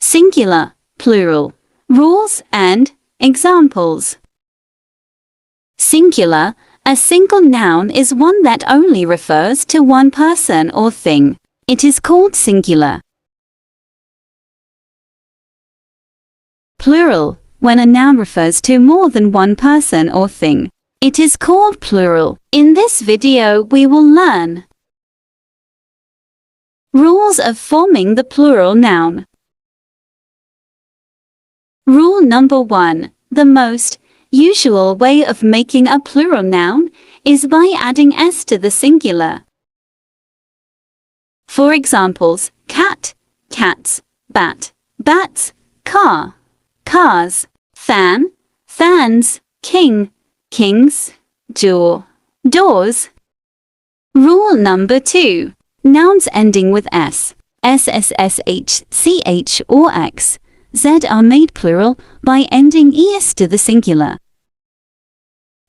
singular, plural, rules and examples. Singular, a single noun is one that only refers to one person or thing. It is called singular. Plural, when a noun refers to more than one person or thing. It is called plural. In this video we will learn rules of forming the plural noun. Rule number 1. The most usual way of making a plural noun is by adding s to the singular. For examples, cat, cats, bat, bats, car, cars, fan, fans, king, kings, door, doors. Rule number 2. Nouns ending with s, ssh, ch or x, z are made plural by ending es to the singular.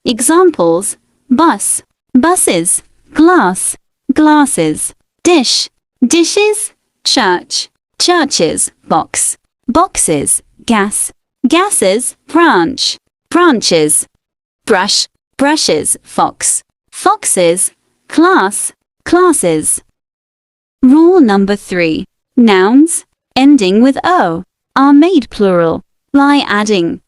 Examples: bus, buses, glass, glasses, dish, dishes, church, churches, box, boxes, gas, gases, branch, branches, brush, brushes, fox, foxes, class, classes. Rule number 3. Nouns ending with o are made plural by adding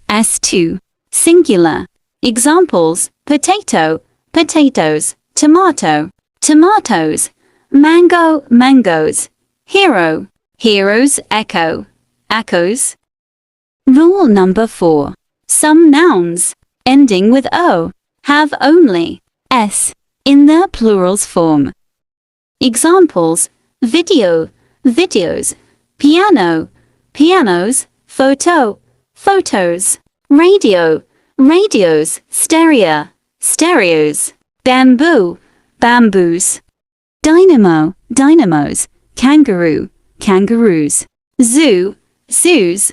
es to singular. Examples: potato, potatoes, tomato, tomatoes, mango, mangoes, hero, heroes, echo, echoes. Rule number 4. Some nouns ending with o have only s in their plurals form. Examples: video, videos, piano, pianos, photo, photos, radio, radios, stereo, stereos, bamboo, bamboos, dynamo, dynamos, kangaroo, kangaroos, zoo, zoos.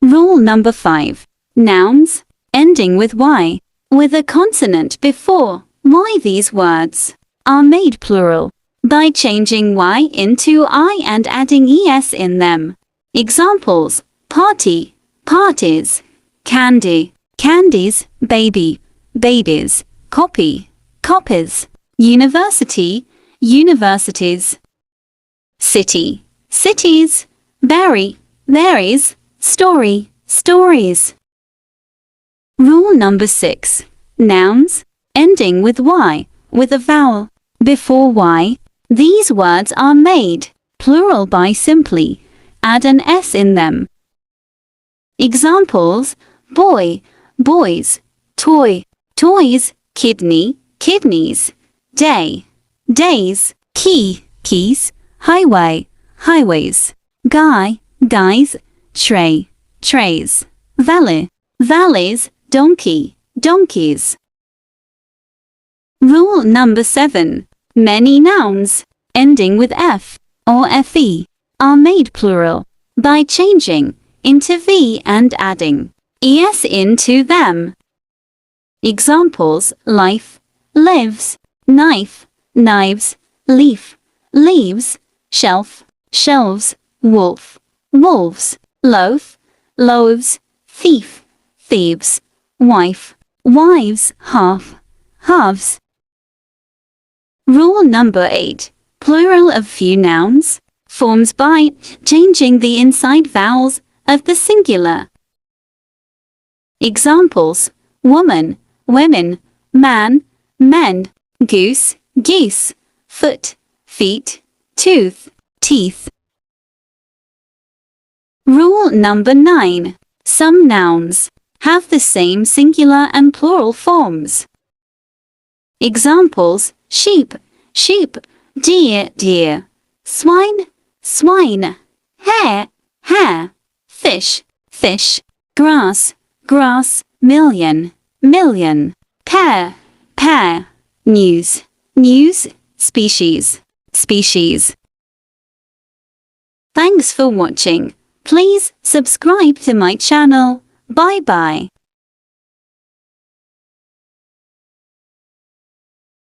Rule number 5. Nouns ending with y, with a consonant before y. These words are made plural by changing y into I and adding es in them. Examples: party, parties, candy, candies, baby, babies, copy, copies, university, universities, city, cities, berry, berries, story, stories. Rule number 6. Nouns ending with y, with a vowel before y. These words are made plural by simply add an s in them. Examples: boy, boys, toy, toys, kidney, kidneys, day, days, key, keys, highway, highways, guy, guys, tray, trays, valley, valleys, donkey, donkeys. Rule number 7. Many nouns ending with f or fe are made plural by changing into v and adding es into them. Examples: life, lives, knife, knives, leaf, leaves, shelf, shelves, wolf, wolves, loaf, loaves, thief, thieves, wife, wives, half, halves. Rule number 8. Plural of few nouns forms by changing the inside vowels of the singular. Examples: woman, women, man, men, goose, geese, foot, feet, tooth, teeth. Rule number 9. Some nouns have the same singular and plural forms. Examples: sheep, sheep, deer, deer, swine, swine, hare, hare, fish, fish, grass, grass, million, million, pear, pear, news, news, species, species. Thanks for watching. Please subscribe to my channel. Bye bye.